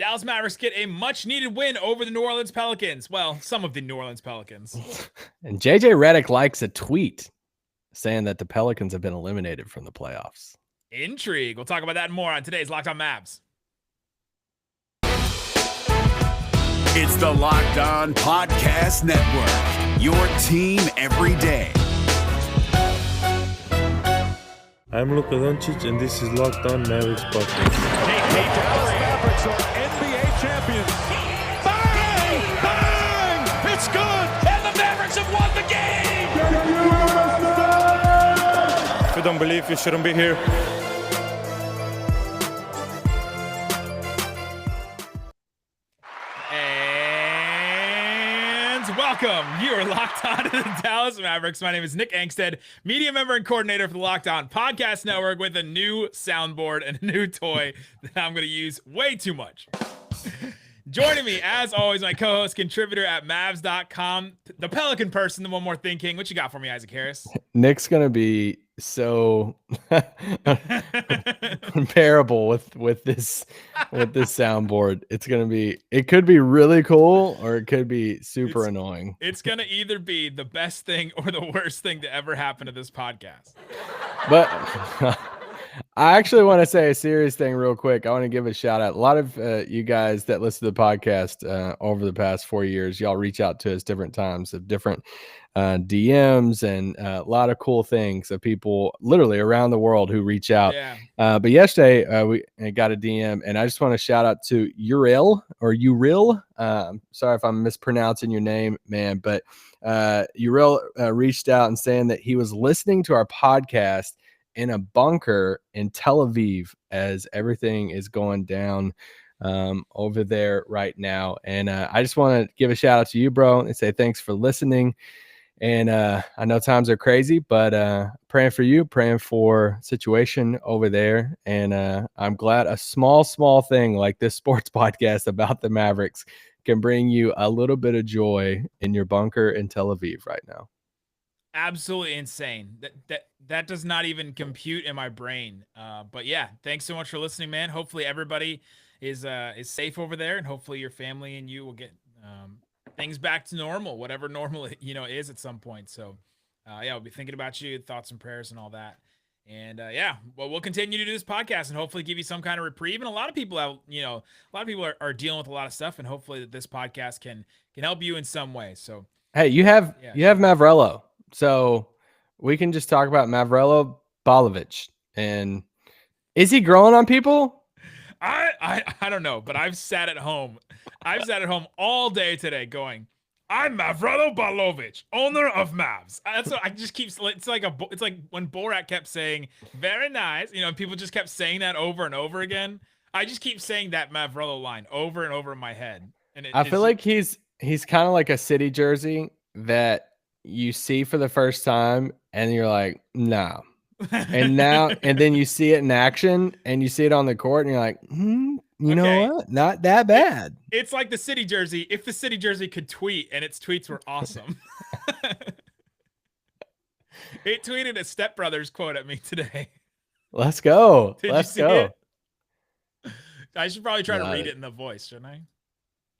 Dallas Mavericks get a much-needed win over the New Orleans Pelicans. Well, some of the New Orleans Pelicans. And JJ Redick likes a tweet saying that the Pelicans have been eliminated from the playoffs. Intrigue. We'll talk about that and more on today's Locked On Mavs. It's the Locked On Podcast Network, your team every day. I'm Luka Doncic, and this is Locked On Mavericks podcast. Hey, Dallas Mavericks are NBA champions. Bang! Bang! It's good! And the Mavericks have won the game! If you don't believe, you shouldn't be here. Welcome. You are locked on to the Dallas Mavericks. My name is Nick Angstadt, media member and coordinator for the Locked On Podcast Network, with a new soundboard and a new toy that I'm going to use way too much. Joining me, as always, my co-host, contributor at Mavs.com, the Pelican person, the One More Thing King. What you got for me, Isaac Harris? Nick's going to be so comparable with this soundboard. It could be really cool, or it could be super annoying. It's going to either be the best thing or the worst thing to ever happen to this podcast. But I actually want to say a serious thing real quick. I want to give a shout out. A lot of you guys that listen to the podcast over the past 4 years, y'all reach out to us different times of different DMs and a lot of cool things of people literally around the world who reach out. Yeah. But yesterday we got a DM, and I just want to shout out to Uril. Sorry if I'm mispronouncing your name, man, but Uril reached out and saying that he was listening to our podcast in a bunker in Tel Aviv as everything is going down over there right now. And I just want to give a shout out to you, bro, and say thanks for listening. And I know times are crazy, but praying for you, praying for situation over there. And I'm glad a small thing like this sports podcast about the Mavericks can bring you a little bit of joy in your bunker in Tel Aviv right now. Absolutely insane. That does not even compute in my brain. But yeah, thanks so much for listening, man. Hopefully everybody is safe over there, and hopefully your family and you will get things back to normal, whatever normal is at some point. So yeah, we'll be thinking about you, thoughts and prayers and all that. And yeah, well, we'll continue to do this podcast and hopefully give you some kind of reprieve. And a lot of people are dealing with a lot of stuff, and hopefully that this podcast can help you in some way. So hey, you have Mavrello. So we can just talk about Mavrello Balovic. And is he growing on people? I don't know, but I've sat at home all day today going, I'm Mavrello Balovic, owner of Mavs. That's what I just keep. It's like when Borat kept saying, very nice. People just kept saying that over and over again. I just keep saying that Mavrello line over and over in my head. And I feel like he's kind of like a city jersey that you see for the first time and you're like, no. And then you see it in action and you see it on the court and you're like, you know what? Not that bad. It's like the city jersey. If the city jersey could tweet and its tweets were awesome. It tweeted a Step Brothers quote at me today. Let's go. Let's go. I should probably try to read it in the voice, shouldn't I?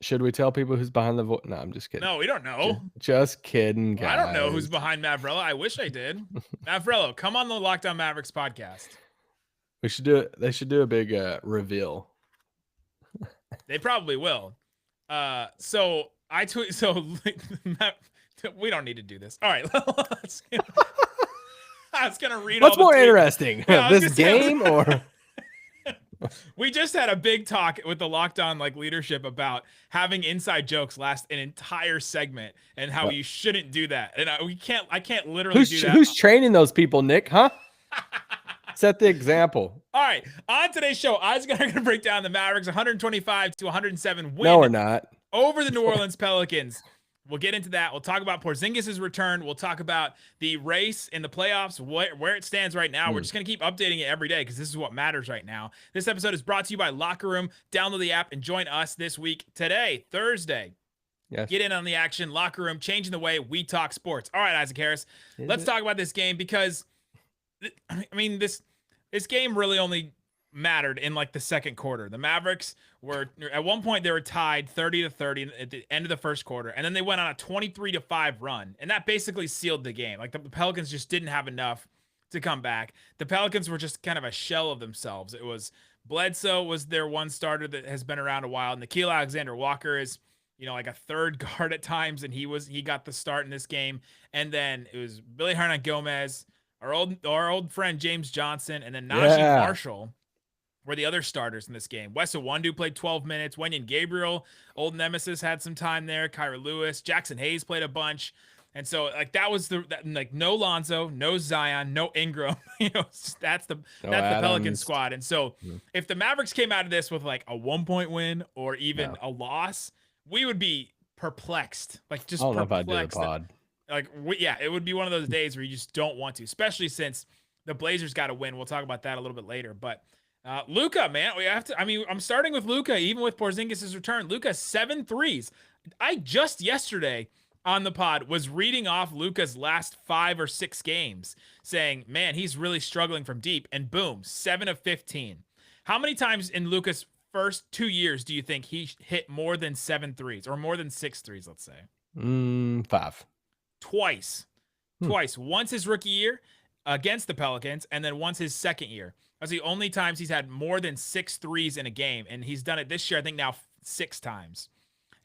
Should we tell people who's behind the voice? No, I'm just kidding. No, we don't know. Just kidding, guys. I don't know who's behind Mavrello. I wish I did. Mavrello, come on the Locked On Mavericks podcast. We should do it. They should do a big reveal. They probably will. So I tweet. So we don't need to do this. All right. I was gonna read. What's more tweets. Interesting, this game or? We just had a big talk with the Locked On leadership about having inside jokes last an entire segment and how you shouldn't do that. And I can't literally do that. Who's training those people, Nick? Huh? Set the example. All right. On today's show, Isaac going to break down the Mavericks 125-107 win. No, we're not. Over the New Orleans Pelicans. We'll get into that. We'll talk about Porzingis' return. We'll talk about the race in the playoffs, where it stands right now. We're just going to keep updating it every day because this is what matters right now. This episode is brought to you by Locker Room. Download the app and join us this week, today, Thursday. Yes. Get in on the action. Locker Room, changing the way we talk sports. All right, Isaac Harris, let's talk about this game because, I mean, this game really only mattered in like the second quarter. The Mavericks were at one point they were tied 30-30 at the end of the first quarter, and then they went on a 23-5 run, and that basically sealed the game. Like the Pelicans just didn't have enough to come back. The Pelicans were just kind of a shell of themselves. It was Bledsoe was their one starter that has been around a while. Nickeil Alexander-Walker is, like a third guard at times, and he got the start in this game. And then it was Billy Hernangomez, our old friend James Johnson, and then Najee Marshall were the other starters in this game. Wes Iwundu played 12 minutes. Wenyen Gabriel, old nemesis, had some time there. Kyra Lewis, Jackson Hayes played a bunch. And so, like, that was no Lonzo, no Zion, no Ingram. That's the Pelican squad. And so, if the Mavericks came out of this with like a 1-point win or even a loss, we would be perplexed. Like, just perplexed. I don't know if I'd do the pod. It would be one of those days where you just don't want to, especially since the Blazers got to win. We'll talk about that a little bit later. But Luka, man, I'm starting with Luka, even with Porzingis' return. Luka, 7 threes. I just yesterday on the pod was reading off Luka's last 5 or 6 games, saying, man, he's really struggling from deep, and boom, 7 of 15. How many times in Luka's first 2 years do you think he hit more than 7 threes, or more than 6 threes, let's say? 5. Twice. Once his rookie year against the Pelicans, and then once his second year. That's the only times he's had more than 6 threes in a game, and he's done it this year, I think now 6 times.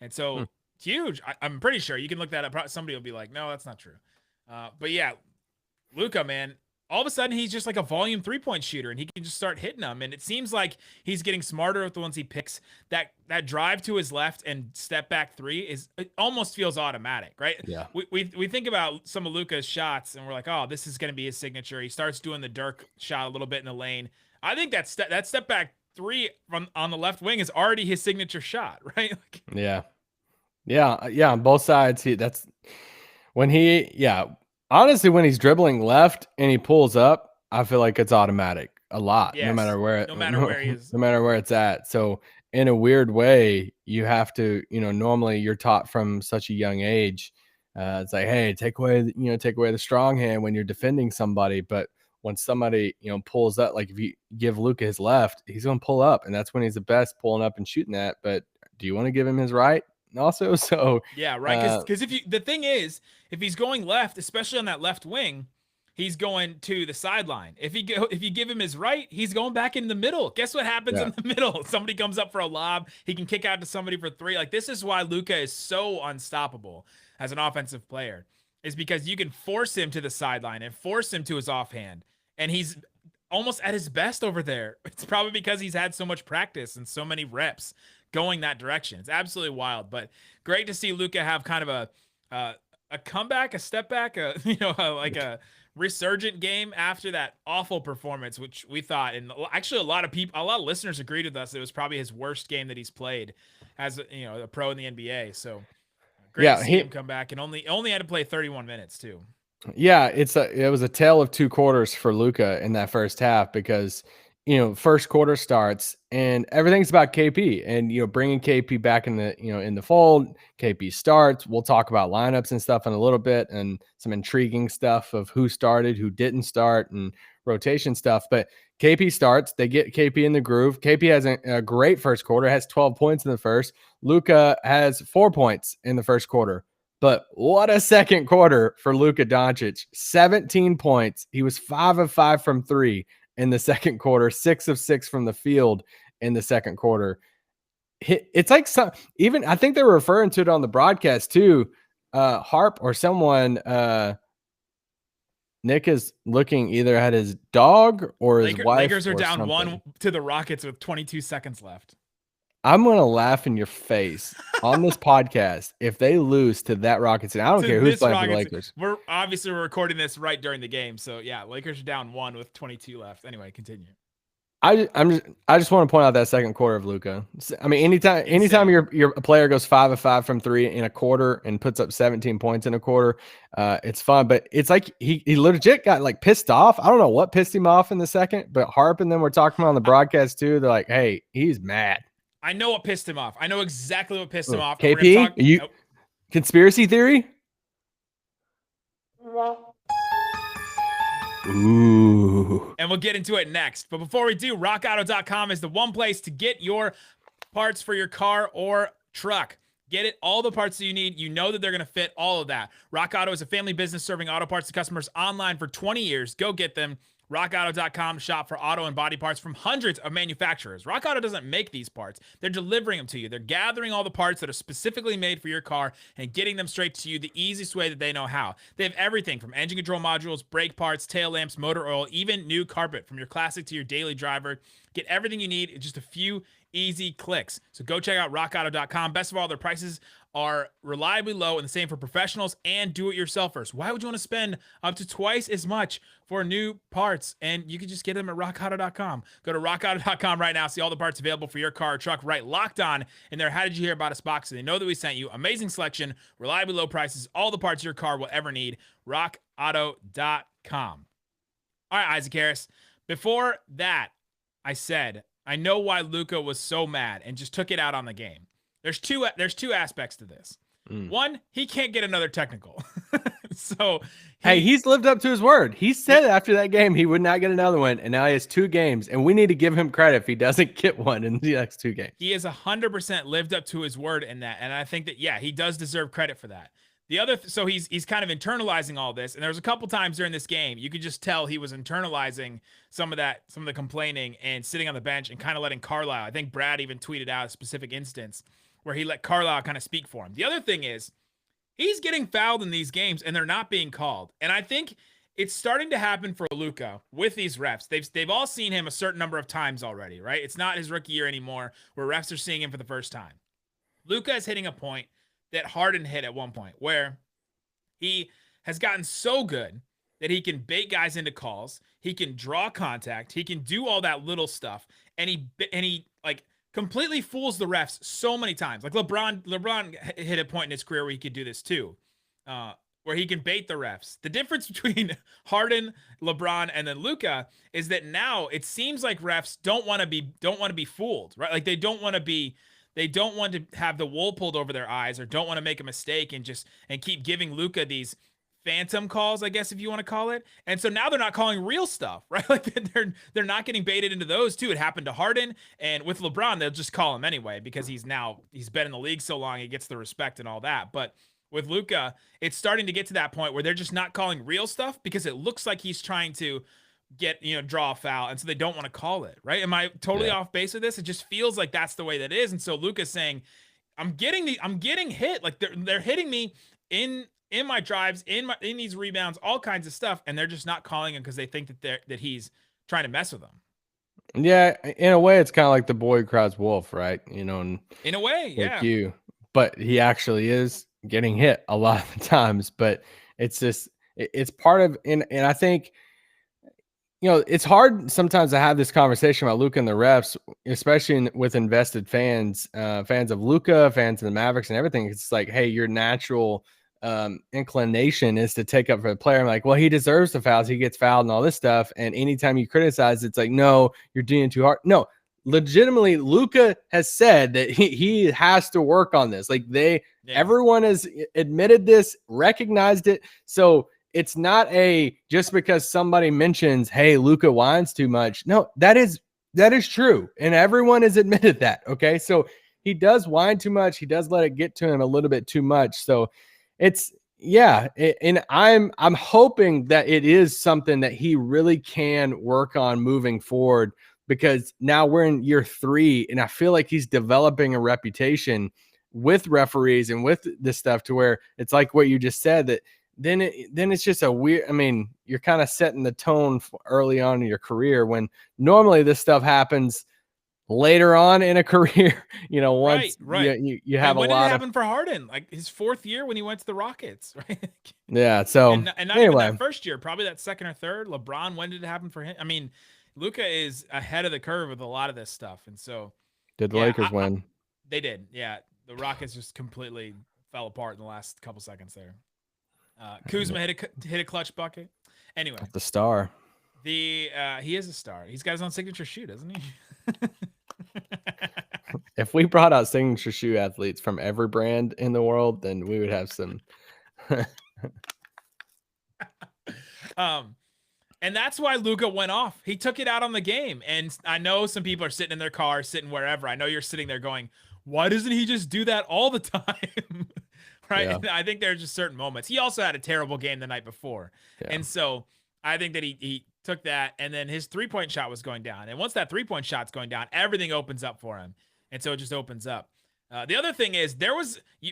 And so it's huge. I'm pretty sure you can look that up. Somebody will be like, no, that's not true. But yeah, Luka, man, all of a sudden he's just like a volume 3-point shooter, and he can just start hitting them. And it seems like he's getting smarter with the ones he picks. That drive to his left and step back 3 it almost feels automatic, right? Yeah. We think about some of Luka's shots, and we're like, oh, this is going to be his signature. He starts doing the Dirk shot a little bit in the lane. I think that step back 3 on the left wing is already his signature shot, right? Yeah. On both sides, honestly, when he's dribbling left and he pulls up, I feel like it's automatic a lot, no matter where he is, no matter where it's at. So in a weird way, you have to, normally you're taught from such a young age. It's like, hey, take away the strong hand when you're defending somebody. But when somebody, pulls up, like if you give Luka his left, he's going to pull up, and that's when he's the best, pulling up and shooting that. But do you want to give him his right? Also, so yeah, right. Because the thing is, if he's going left, especially on that left wing, he's going to the sideline. If you give him his right, he's going back in the middle. Guess what happens in the middle? Somebody comes up for a lob. He can kick out to somebody for 3. Like, this is why Luka is so unstoppable as an offensive player, is because you can force him to the sideline and force him to his offhand, and he's almost at his best over there. It's probably because he's had so much practice and so many reps going that direction. It's absolutely wild, but great to see Luka have kind of a comeback, a step back, like a resurgent game after that awful performance, which we thought, and actually a lot of listeners agreed with us. It was probably his worst game that he's played as a pro in the NBA. So great to see him come back, and only had to play 31 minutes too. Yeah, it was a tale of 2 quarters for Luka in that first half, because first quarter starts and everything's about KP, and bringing KP back in the fold. KP starts. We'll talk about lineups and stuff in a little bit, and some intriguing stuff of who started, who didn't start, and rotation stuff. But KP starts. They get KP in the groove. KP has a great first quarter. Has 12 points in the first. Luka has 4 points in the first quarter. But what a second quarter for Luka Doncic. 17 points. He was 5 of 5 from 3 in the second quarter, 6 of 6 from the field in the second quarter. It's like I think they were referring to it on the broadcast too. Harp or someone, Nick is looking either at his dog or his wife. Lakers are down 1 to the Rockets with 22 seconds left. I'm going to laugh in your face on this podcast if they lose to that Rockets team. I don't care who's playing for the Lakers. We're recording this right during the game. So yeah, Lakers are down 1 with 22 left. Anyway, continue. I just want to point out that second quarter of Luka. I mean, anytime your player goes 5 of 5 from 3 in a quarter and puts up 17 points in a quarter, it's fun. But it's like he legit got like pissed off. I don't know what pissed him off in the second, but Harp and them were talking about on the broadcast too. They're like, hey, he's mad. I know what pissed him off. I know exactly what pissed him off. KP, conspiracy theory? Ooh. And we'll get into it next. But before we do, rockauto.com is the one place to get your parts for your car or truck. Get it, all the parts that you need. You know that they're going to fit all of that. Rock Auto is a family business serving auto parts to customers online for 20 years. Go get them. RockAuto.com, shop for auto and body parts from hundreds of manufacturers. Rock Auto doesn't make these parts. They're delivering them to you. They're gathering all the parts that are specifically made for your car and getting them straight to you the easiest way that they know how. They have everything from engine control modules, brake parts, tail lamps, motor oil, even new carpet. From your classic to your daily driver. Get everything you need in just a few easy clicks. So go check out rockauto.com. Best of all, their prices are reliably low and the same for professionals and do-it-yourselfers. Why would you want to spend up to twice as much for new parts? And you can just get them at rockauto.com. Go to rockauto.com right now. See all the parts available for your car or truck. Right, Locked On in there. How did you hear about us box? So they know that we sent you. Amazing selection, reliably low prices, all the parts your car will ever need. rockauto.com. All right, Isaac Harris. Before that, I said, I know why Luka was so mad and just took it out on the game. There's two aspects to this. One, he can't get another technical. So he's lived up to his word. He said after that game he would not get another one, and now he has 2 games, and we need to give him credit if he doesn't get one in the next 2 games. He has 100% lived up to his word in that, and I think that he does deserve credit for that. The other, so he's kind of internalizing all this, and there was a couple times during this game you could just tell he was internalizing some of the complaining and sitting on the bench and kind of letting Carlisle. I think Brad even tweeted out a specific instance where he let Carlisle kind of speak for him. The other thing is he's getting fouled in these games and they're not being called, and I think it's starting to happen for Luka with these refs. They've all seen him a certain number of times already, right? It's not his rookie year anymore where refs are seeing him for the first time. Luka is hitting a point that Harden hit at one point where he has gotten so good that he can bait guys into calls, he can draw contact, he can do all that little stuff, and he like completely fools the refs so many times. Like LeBron hit a point in his career where he could do this too, where he can bait the refs. The difference between Harden, LeBron, and then Luka is that now it seems like refs don't want to be fooled, right? Like they don't want to have the wool pulled over their eyes, or don't want to make a mistake and keep giving Luka these phantom calls, I guess, if you want to call it. And so now they're not calling real stuff, right? Like they're not getting baited into those too. It happened to Harden, and with LeBron, they'll just call him anyway because he's been in the league so long, he gets the respect and all that. But with Luka, it's starting to get to that point where they're just not calling real stuff because it looks like he's trying to draw a foul, and so they don't want to call it, right? Am I totally off base with this? It just feels like that's the way that is. And so Luka's saying, I'm getting hit, like they're hitting me in my drives, in these rebounds, all kinds of stuff, and they're just not calling him because they think that he's trying to mess with them. Yeah, in a way, it's kind of like the boy who cries wolf, right? In a way, yeah. But he actually is getting hit a lot of the times. But it's just it's part of, and I think, it's hard sometimes to have this conversation about Luka and the refs, especially with invested fans, fans of Luka, fans of the Mavericks and everything. It's like, hey, your natural inclination is to take up for the player. I'm like, well, he deserves the fouls. He gets fouled and all this stuff. And anytime you criticize, it's like, no, you're doing too hard. No, legitimately, Luka has said that he has to work on this. Like everyone has admitted this, recognized it. So it's not just because somebody mentions, hey, Luka whines too much. No, that is true. And everyone has admitted that. Okay. So he does whine too much. He does let it get to him a little bit too much. So and I'm hoping that it is something that he really can work on moving forward, because now we're in year 3 and I feel like he's developing a reputation with referees and with this stuff to where it's like what you just said, that then it's just a weird, you're kind of setting the tone early on in your career when normally this stuff happens later on in a career, once right. You have when a lot. Did it happen for Harden? Like his 4th year when he went to the Rockets, right? Yeah. So and not anyway. even that first year, probably that second or third. LeBron, when did it happen for him? Luka is ahead of the curve with a lot of this stuff, and so did the Lakers win? They did. Yeah, the Rockets just completely fell apart in the last couple seconds there. Kuzma hit a clutch bucket. Anyway, the star. He is a star. He's got his own signature shoe, doesn't he? If we brought out signature shoe athletes from every brand in the world, then we would have some. And that's why Luka went off. He took it out on the game. And I know some people are sitting in their car, sitting wherever. I know you're sitting there going, why doesn't he just do that all the time? Right. Yeah. And I think there's just certain moments. He also had a terrible game the night before. Yeah. And so I think that he took that, and then his 3-point shot was going down. And once that 3-point shot's going down, everything opens up for him. And so it just opens up. The other thing is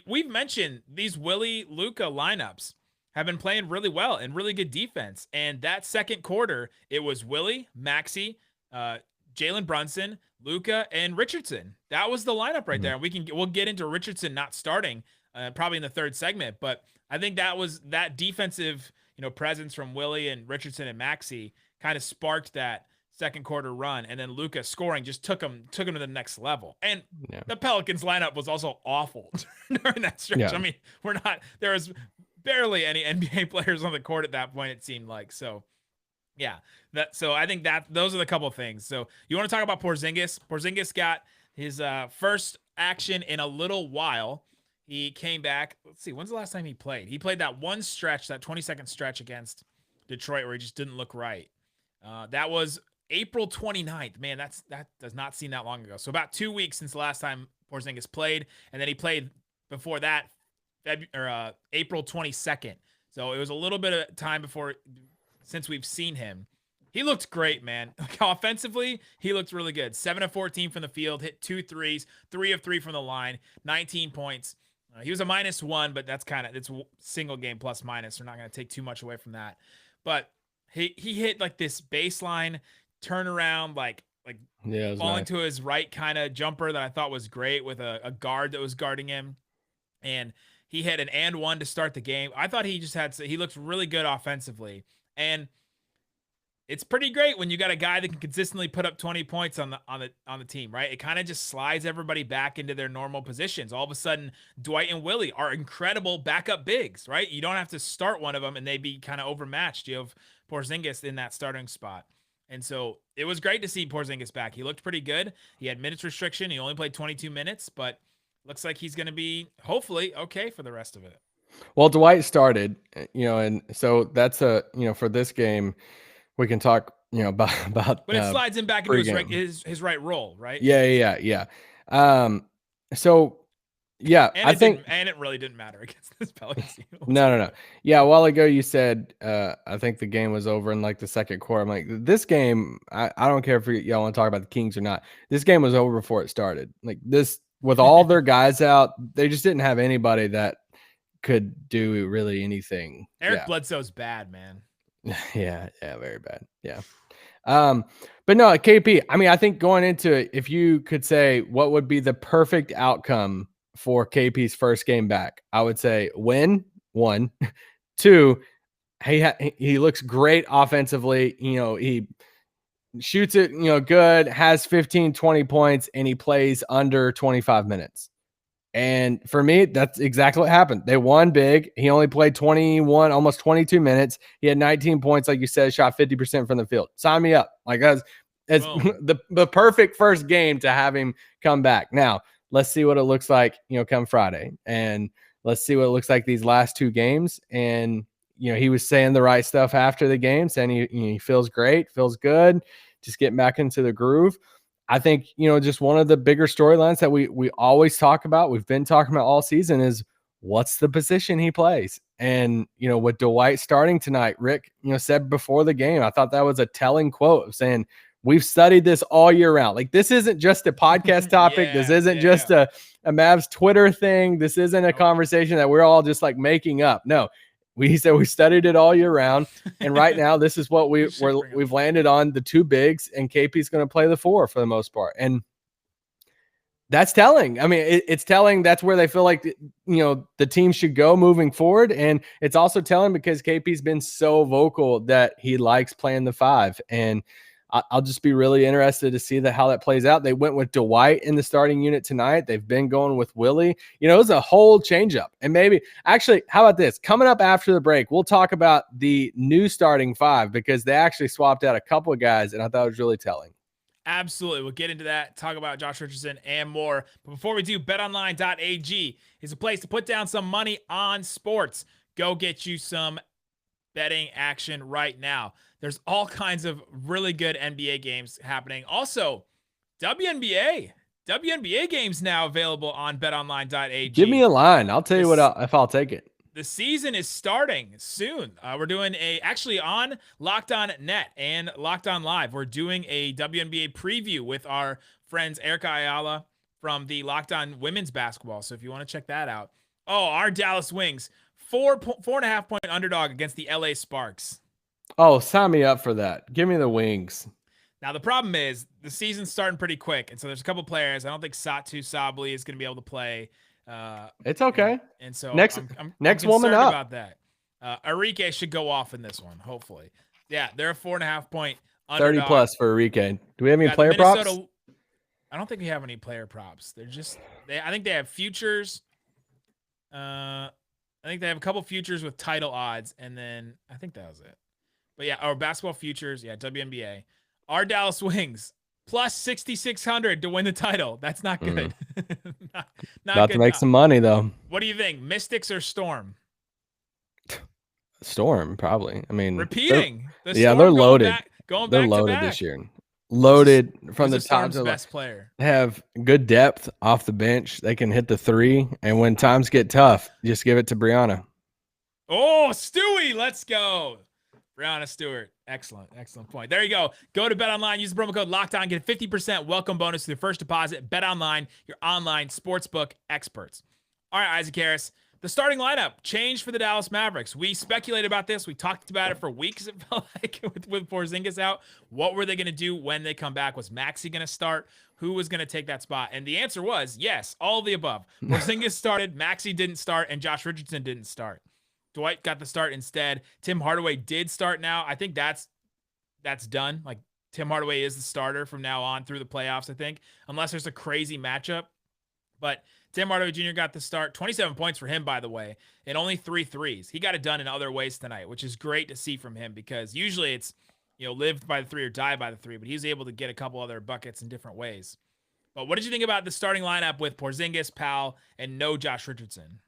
we've mentioned these Willie Luka lineups have been playing really well and really good defense. And that second quarter, it was Willie, Maxi, Jalen Brunson, Luka, and Richardson. That was the lineup right there. And we'll get into Richardson not starting probably in the third segment, but I think that defensive, presence from Willie and Richardson and Maxi kind of sparked that second quarter run, and then Luka scoring just took him to the next level. And the Pelicans lineup was also awful during that stretch. Yeah. I mean, there was barely any NBA players on the court at that point, it seemed like. So yeah, so I think that those are the couple of things. So you want to talk about Porzingis? Porzingis got his first action in a little while. He came back. Let's see, when's the last time he played? He played that one stretch, that 20-second stretch against Detroit where he just didn't look right. That was April 29th. Man, that does not seem that long ago. So about 2 weeks since the last time Porzingis played, and then he played before that, April 22nd. So it was a little bit of time since we've seen him. He looked great, man. Offensively, he looked really good. 7 of 14 from the field, hit 2 threes, 3 of 3 from the line, 19 points. He was a -1, but it's single game plus minus. We're not going to take too much away from that. But he hit like this baseline turnaround, like falling to his right kind of jumper that I thought was great with a guard that was guarding him. And he hit an and one to start the game. I thought he looked really good offensively. And it's pretty great when you got a guy that can consistently put up 20 points on the team, right? It kind of just slides everybody back into their normal positions. All of a sudden, Dwight and Willie are incredible backup bigs, right? You don't have to start one of them and they be kind of overmatched. You have Porzingis in that starting spot. And so it was great to see Porzingis back. He looked pretty good. He had minutes restriction. He only played 22 minutes, but looks like he's going to be hopefully okay for the rest of it. Well, Dwight started, and so that's for this game, we can talk, about. But it slides him back into his right role, right? Yeah. So yeah, and it really didn't matter against this Pelicans team. No. Yeah, a while ago you said I think the game was over in like the second quarter. I'm like, this game, I don't care if y'all want to talk about the Kings or not. This game was over before it started. Like this, with all their guys out, they just didn't have anybody that could do really anything. Eric Bledsoe's bad, man. Yeah, very bad. Yeah. But no, KP, I mean, I think going into it, if you could say what would be the perfect outcome for KP's first game back, I would say win, 1. 2, he looks great offensively. He shoots it, good, has 15, 20 points, and he plays under 25 minutes. And for me, that's exactly what happened. They won big. He only played 21, almost 22 minutes. He had 19 points, like you said, shot 50% from the field. Sign me up. Like as the perfect first game to have him come back. Now, let's see what it looks like, come Friday. And let's see what it looks like these last 2 games. And, he was saying the right stuff after the game, saying he feels great, feels good, just getting back into the groove. I think, just one of the bigger storylines that we always talk about, we've been talking about all season, is what's the position he plays. And, with Dwight starting tonight, Rick, said before the game, I thought that was a telling quote of saying, we've studied this all year round. Like, this isn't just a podcast topic. This isn't just a Mavs Twitter thing. This isn't a conversation that we're all just like making up. No, he said we studied it all year round, and right now this is what we've landed on, the 2 bigs, and KP's going to play the 4 for the most part, and that's telling. I mean, it's telling. That's where they feel like the team should go moving forward, and it's also telling because KP's been so vocal that he likes playing the 5, and I'll just be really interested to see how that plays out. They went with Dwight in the starting unit tonight. They've been going with Willie. It was a whole changeup. And maybe, actually, how about this? Coming up after the break, we'll talk about the new starting 5 because they actually swapped out a couple of guys, and I thought it was really telling. Absolutely. We'll get into that, talk about Josh Richardson and more. But before we do, betonline.ag is a place to put down some money on sports. Go get you some betting action right now. There's all kinds of really good NBA games happening. Also, WNBA games now available on betonline.ag. Give me a line. I'll tell you if I'll take it. The season is starting soon. We're doing actually on Locked On Net and Locked On Live. We're doing a WNBA preview with our friends Erica Ayala from the Locked On Women's Basketball. So if you want to check that out. Oh, our Dallas Wings, 4.5 point underdog against the LA Sparks. Oh, sign me up for that. Give me the Wings. Now, the problem is the season's starting pretty quick. And so there's a couple players. I don't think Satu Sabli is going to be able to play. It's okay. And so next I'm woman up about that. Arike should go off in this one, hopefully. Yeah, they're a 4.5 point underdog. 30 plus for Arike. Do we have any player props? I don't think we have any player props. They're just I think they have futures. I think they have a couple futures with title odds, and then I think that was it. But yeah, our basketball futures, yeah, WNBA. Our Dallas Wings plus 6,600 to win the title. That's not good. not About good to make some money though. What do you think, Mystics or Storm? Storm, probably. I mean, repeating. They're loaded. They're loaded this year. Loaded from the top to the best player. They have good depth off the bench. They can hit the three, and when times get tough, just give it to Brianna. Oh, Stewie, let's go. Brianna Stewart. Excellent point. There you go. Go to BetOnline. Use the promo code LOCKEDON. Get a 50% welcome bonus to your first deposit. BetOnline, your online sportsbook experts. All right, Isaac Harris. The starting lineup changed for the Dallas Mavericks. We speculated about this. We talked about it for weeks, it felt like, with Porzingis out. What were they going to do when they come back? Was Maxi going to start? Who was going to take that spot? And the answer was yes, all of the above. Porzingis started, Maxi didn't start, and Josh Richardson didn't start. Dwight got the start instead. Tim Hardaway did start now. I think that's done. Like, Tim Hardaway is the starter from now on through the playoffs, I think, unless there's a crazy matchup. But Tim Hardaway Jr. got the start. 27 points for him, by the way, and only 3 threes. He got it done in other ways tonight, which is great to see from him because usually it's, live by the 3 or die by the 3, but he was able to get a couple other buckets in different ways. But what did you think about the starting lineup with Porzingis, Powell, and no Josh Richardson?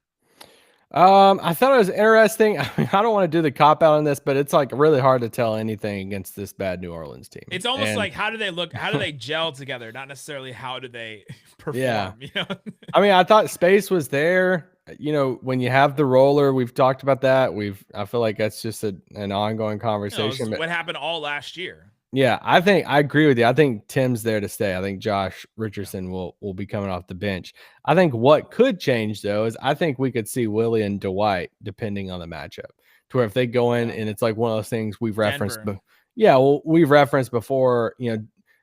I thought it was interesting. I mean, I don't want to do the cop out on this, but it's like really hard to tell anything against this bad New Orleans team. It's almost like, how do they look? How do they gel together? Not necessarily how do they perform. Yeah. I mean, I thought space was there. When you have the roller, we've talked about that. I feel like that's just an ongoing conversation. What happened all last year? Yeah, I agree with you. I think Tim's there to stay. I think Josh Richardson will be coming off the bench. I think what could change, though, is I think we could see Willie and Dwight, depending on the matchup, to where if they go in and it's like one of those things we've referenced. We've referenced before,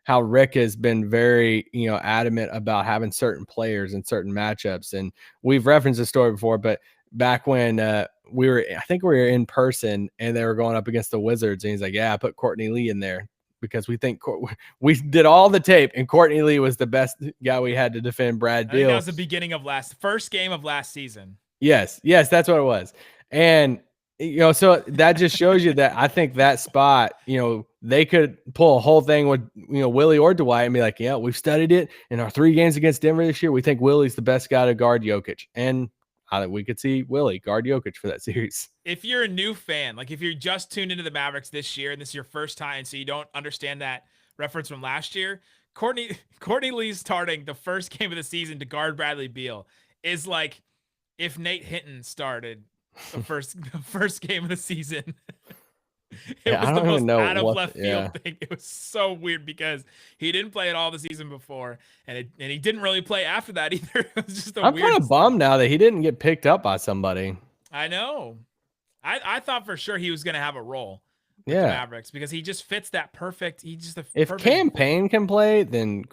how Rick has been very, adamant about having certain players in certain matchups. And we've referenced the story before, but back when we were in person and they were going up against the Wizards, and he's like, yeah, I put Courtney Lee in there because we think we did all the tape and Courtney Lee was the best guy we had to defend Brad Beal. That was the beginning of first game of last season. Yes, that's what it was. And, so that just shows you that I think that spot, they could pull a whole thing with, Willie or Dwight and be like, yeah, we've studied it in our 3 games against Denver this year. We think Willie's the best guy to guard Jokic. And we could see Willie guard Jokic for that series. If you're a new fan, like if you're just tuned into the Mavericks this year and this is your first time, so you don't understand that reference from last year, Courtney Lee starting the first game of the season to guard Bradley Beal is like if Nate Hinton started the first game of the season. It was the most out of left field thing. It was so weird because he didn't play at all the season before, and he didn't really play after that either. It was just I'm kind of bummed now that he didn't get picked up by somebody. I know. I thought for sure he was going to have a role with the Mavericks because he just fits that perfect. If Campaign can play, then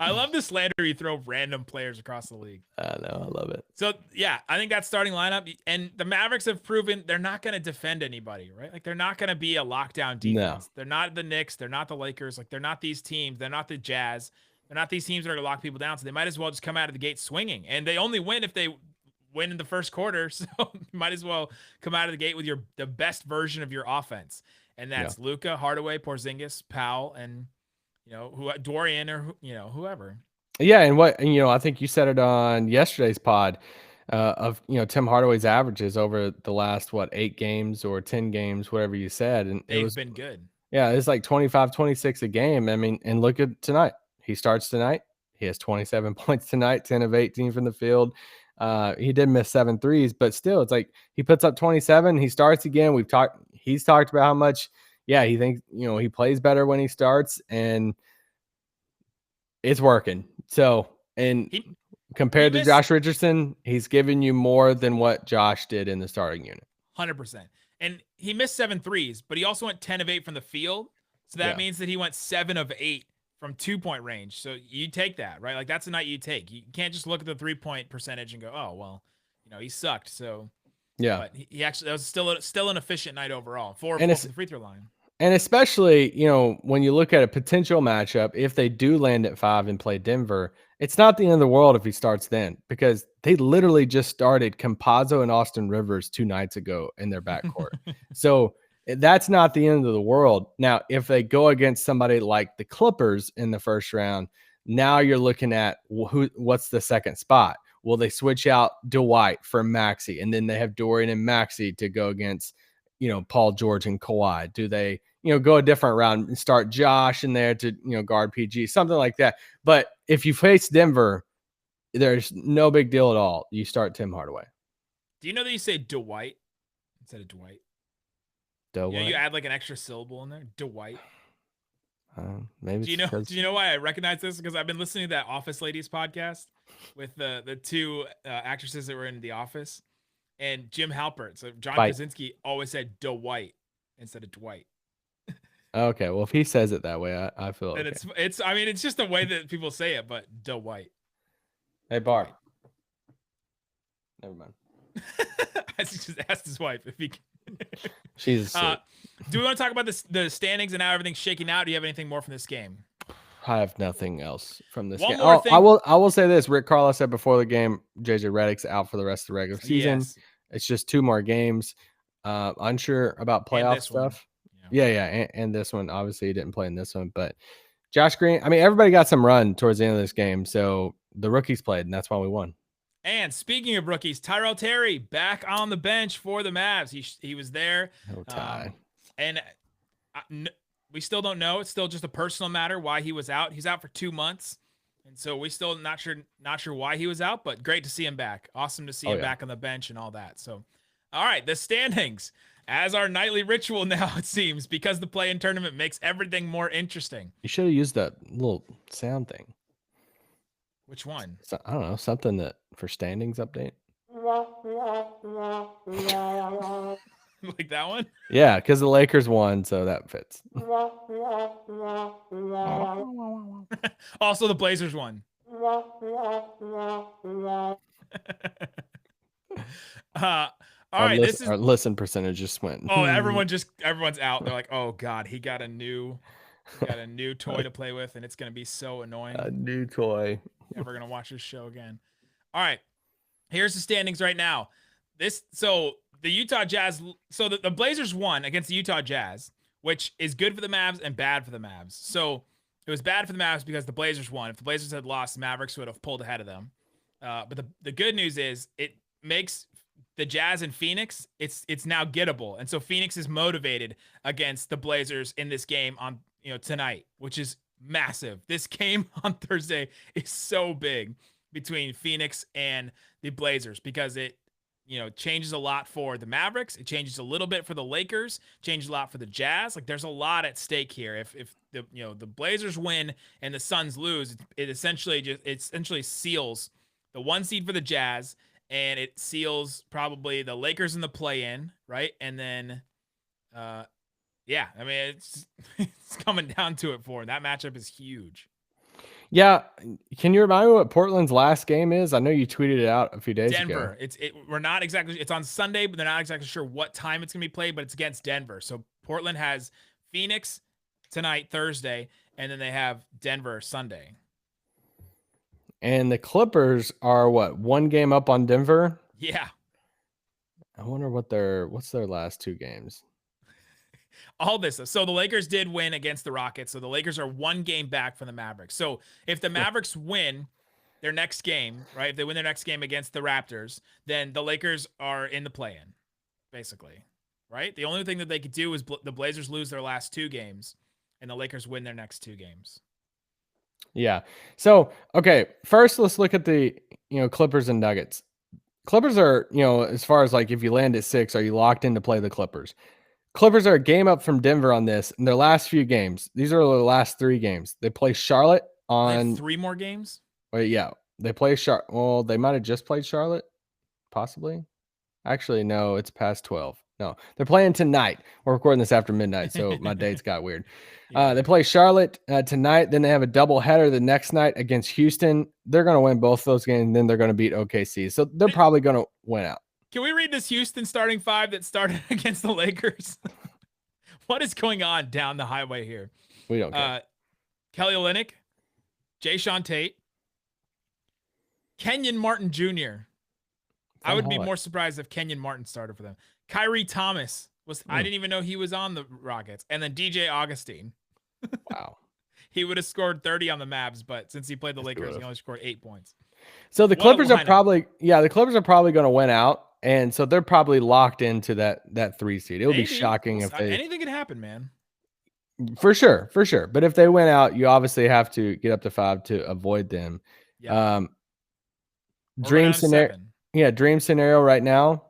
I love the slander you throw random players across the league. I know. I love it. So, yeah, I think that starting lineup, and the Mavericks have proven they're not going to defend anybody, right? Like, they're not going to be a lockdown defense. No. They're not the Knicks. They're not the Lakers. Like, they're not these teams. They're not the Jazz. They're not these teams that are going to lock people down. So they might as well just come out of the gate swinging. And they only win if they win in the first quarter. So you might as well come out of the gate with the best version of your offense. And that's Luka, Hardaway, Porzingis, Powell, and Dorian or whoever. Yeah, and I think you said it on yesterday's pod. of Tim Hardaway's averages over the last 8 games or 10 games, whatever you said, and They've been good. Yeah, it's like 25, 26 a game. I mean, and look at tonight. He starts tonight. He has 27 points tonight, 10 of 18 from the field. He did miss 7 threes, but still, it's like he puts up 27. He starts again. He's talked about how much, he thinks, he plays better when he starts, and it's working. So, and compared to Josh Richardson, he's giving you more than what Josh did in the starting unit. 100%. And he missed 7 threes, but he also went 10 of 8 from the field. So that means that he went 7 of 8 from 2-point range. So you take that, right? Like that's a night you take. You can't just look at the 3-point percentage and go, oh, well, he sucked. So but he actually, that was still an efficient night overall. 4 from the free throw line. And especially, when you look at a potential matchup, if they do land at 5 and play Denver, it's not the end of the world if he starts then, because they literally just started Campazzo and Austin Rivers 2 nights ago in their backcourt. So that's not the end of the world. Now, if they go against somebody like the Clippers in the first round, now you're looking at what's the second spot. Will they switch out Dwight for Maxi, and then they have Dorian and Maxi to go against, Paul George and Kawhi? Do they, go a different round and start Josh in there to, guard PG, something like that? But if you face Denver, there's no big deal at all. You start Tim Hardaway. Do you know that you say Dwight instead of Dwight? Dwight. You add like an extra syllable in there. Dwight. Maybe. Do you know why I recognize this? Because I've been listening to that Office Ladies podcast with the 2 actresses that were in The Office, and Jim Halpert. So John Krasinski always said Dwight instead of Dwight. Okay, well, if he says it that way, I feel and okay. It's just the way that people say it, but Dwight. Hey, Bart. Never mind. I just asked his wife if he can. She's do we want to talk about the standings and how everything's shaking out? Do you have anything more from this game? I have nothing else from this One game. more thing. I will say this. Rick Carlisle said before the game, JJ Redick's out for the rest of the regular season. Yes. It's just 2 more games. Unsure about playoff stuff. Yeah. And this one, obviously he didn't play in this one, but Josh Green, everybody got some run towards the end of this game. So the rookies played, and that's why we won. And speaking of rookies, Tyrell Terry back on the bench for the Mavs. He was there. And we still don't know. It's still just a personal matter why he was out. He's out for 2 months. And so we still not sure why he was out, but great to see him back. Awesome to see him back on the bench and all that. So, all right, the standings as our nightly ritual now, it seems, because the play-in tournament makes everything more interesting. You should have used that little sound thing. Which one? So, I don't know, something that for standings update. Like that one? Yeah, because the Lakers won, so that fits. Also, the Blazers won. All right, our listen percentage just went. Oh, everyone's out. They're like, oh God, he got a new toy to play with, and it's gonna be so annoying. A new toy. Never gonna watch this show again. All right, here's the standings right now. The Utah Jazz. So the Blazers won against the Utah Jazz, which is good for the Mavs and bad for the Mavs. So it was bad for the Mavs because the Blazers won. If the Blazers had lost, the Mavericks would have pulled ahead of them. But the good news is it makes the Jazz and Phoenix, it's now gettable. And so Phoenix is motivated against the Blazers in this game on tonight, which is massive. This game on Thursday is so big between Phoenix and the Blazers because it changes a lot for the Mavericks. It changes a little bit for the Lakers, changes a lot for the Jazz. Like there's a lot at stake here. If the Blazers win and the Suns lose, it essentially seals the 1 seed for the Jazz, and it seals probably the Lakers in the play-in, right? And then, it's coming down to it for that matchup is huge. Yeah, can you remind me what Portland's last game is? I know you tweeted it out a few days ago. Denver. We're not exactly. It's on Sunday, but they're not exactly sure what time it's gonna be played. But it's against Denver. So Portland has Phoenix tonight, Thursday, and then they have Denver Sunday. And the Clippers are what, 1 game up on Denver? Yeah. I wonder what's their last 2 games. All this. So the Lakers did win against the Rockets. So the Lakers are 1 game back from the Mavericks. So if the Mavericks win their next game, right? If they win their next game against the Raptors, then the Lakers are in the play-in, basically, right? The only thing that they could do is the Blazers lose their last 2 games, and the Lakers win their next 2 games. Yeah. So, okay, first let's look at the, Clippers and Nuggets. Clippers are, as far as like if you land at 6, are you locked in to play the Clippers? Clippers are a game up from Denver on this in their last few games. These are their last 3 games. They play Charlotte They on have 3 more games? Wait, yeah. They play Charlotte. Well, they might have just played Charlotte, possibly. Actually, no, it's past 12. No, they're playing tonight. We're recording this after midnight, so my dates got weird. They play Charlotte tonight. Then they have a doubleheader the next night against Houston. They're going to win both those games, and then they're going to beat OKC. So they're probably going to win out. Can we read this Houston starting 5 that started against the Lakers? What is going on down the highway here? We don't care. Kelly Olynyk, Jayshawn Tate, Kenyon Martin Jr. I would be more surprised if Kenyon Martin started for them. Kyrie Thomas I didn't even know he was on the Rockets. And then DJ Augustine. Wow. He would have scored 30 on the Mavs, but since he played the Lakers, he only scored 8 points. So the Clippers are probably going to win out. And so they're probably locked into that 3 seed. It would be shocking if anything could happen, man. For sure. But if they win out, you obviously have to get up to 5 to avoid them. Yeah. Dream scenario. Yeah, dream scenario right now.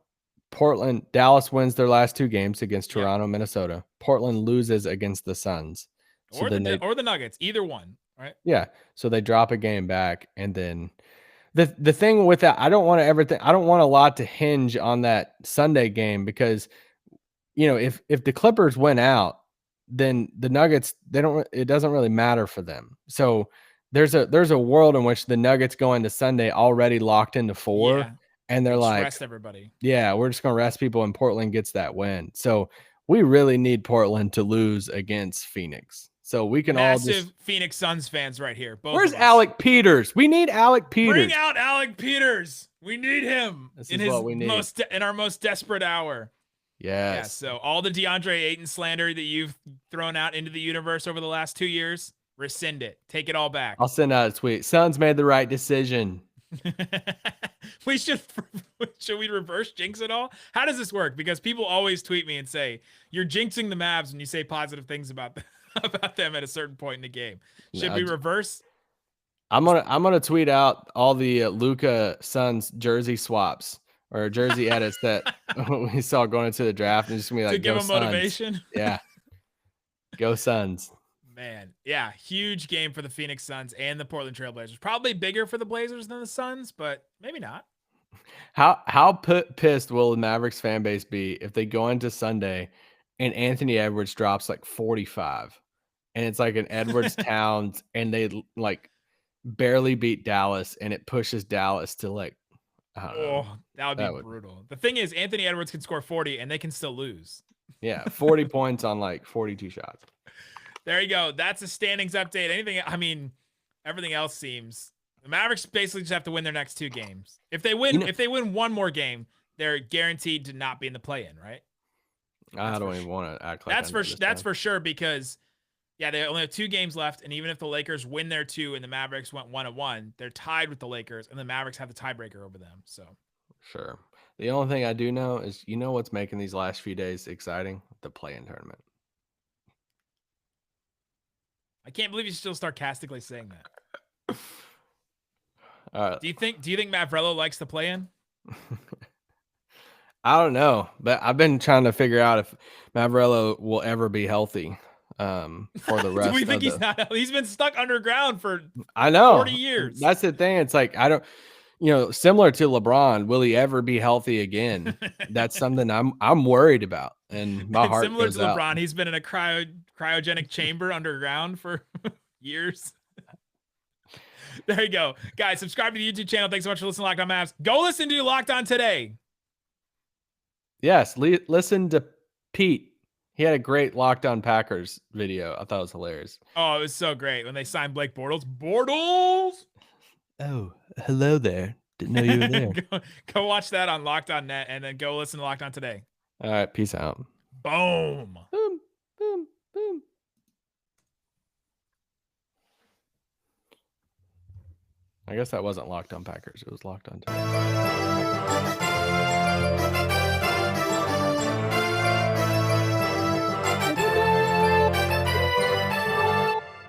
Portland, Dallas wins their last 2 games against Toronto, Minnesota. Portland loses against the Suns. So or the Nuggets, either one, right? Yeah. So they drop a game back, and then the thing with that, I don't want a lot to hinge on that Sunday game because if the Clippers win out, then the Nuggets, it doesn't really matter for them. So there's a world in which the Nuggets go into Sunday already locked into 4. And they're like, rest everybody. Yeah, we're just going to rest people, and Portland gets that win. So we really need Portland to lose against Phoenix. So we can Massive Phoenix Suns fans right here. Where's Alec Peters? We need Alec Peters. Bring out Alec Peters. We need him in our most desperate hour. Yes. Yeah, so all the DeAndre Ayton slander that you've thrown out into the universe over the last 2 years, rescind it. Take it all back. I'll send out a tweet. Suns made the right decision. Should we reverse jinx it all? How does this work? Because people always tweet me and say you're jinxing the Mavs when you say positive things about them at a certain point in the game. Should we reverse? I'm gonna tweet out all the Luka Suns jersey swaps or jersey edits that we saw going into the draft, and just gonna be like, to give them motivation. Yeah, go Suns. Man, yeah, huge game for the Phoenix Suns and the Portland Trailblazers. Probably bigger for the Blazers than the Suns, but maybe not. How pissed will the Mavericks fan base be if they go into Sunday and Anthony Edwards drops like 45, and it's like an Edwards Towns, and they like barely beat Dallas, and it pushes Dallas to like, I don't know. That would be brutal. The thing is, Anthony Edwards can score 40 and they can still lose. Yeah, 40 points on like 42 shots. There you go. That's a standings update. Everything else seems the Mavericks basically just have to win their next 2 games. If they win one more game, they're guaranteed to not be in the play-in, right? I don't even want to act like that's for sure because they only have 2 games left, and even if the Lakers win their 2 and the Mavericks went 1-1, they're tied with the Lakers, and the Mavericks have the tiebreaker over them. So sure. The only thing I do know is what's making these last few days exciting? The play-in tournament. I can't believe you still sarcastically saying that. Do you think Mavrello likes to play in? I don't know, but I've been trying to figure out if Mavrello will ever be healthy for the rest. Do we think he's not? He's been stuck underground for 40 years. That's the thing. It's like I don't. Similar to LeBron, will he ever be healthy again? That's something I'm worried about, and my heart similar goes to LeBron. out. He's been in a cryogenic chamber underground for years. There you go, guys. Subscribe to the YouTube channel. Thanks so much for listening to Locked On Mavs. Go listen to Locked On Today. Yes, listen to Pete. He had a great Locked On Packers video. I thought it was hilarious. Oh, it was so great when they signed Blake Bortles. Bortles. Oh, hello there. Didn't know you were there. Go watch that on Locked On Net, and then go listen to Locked On Today. All right, peace out. Boom. Boom, boom, boom. I guess that wasn't Locked On Packers. It was Locked On Tigers.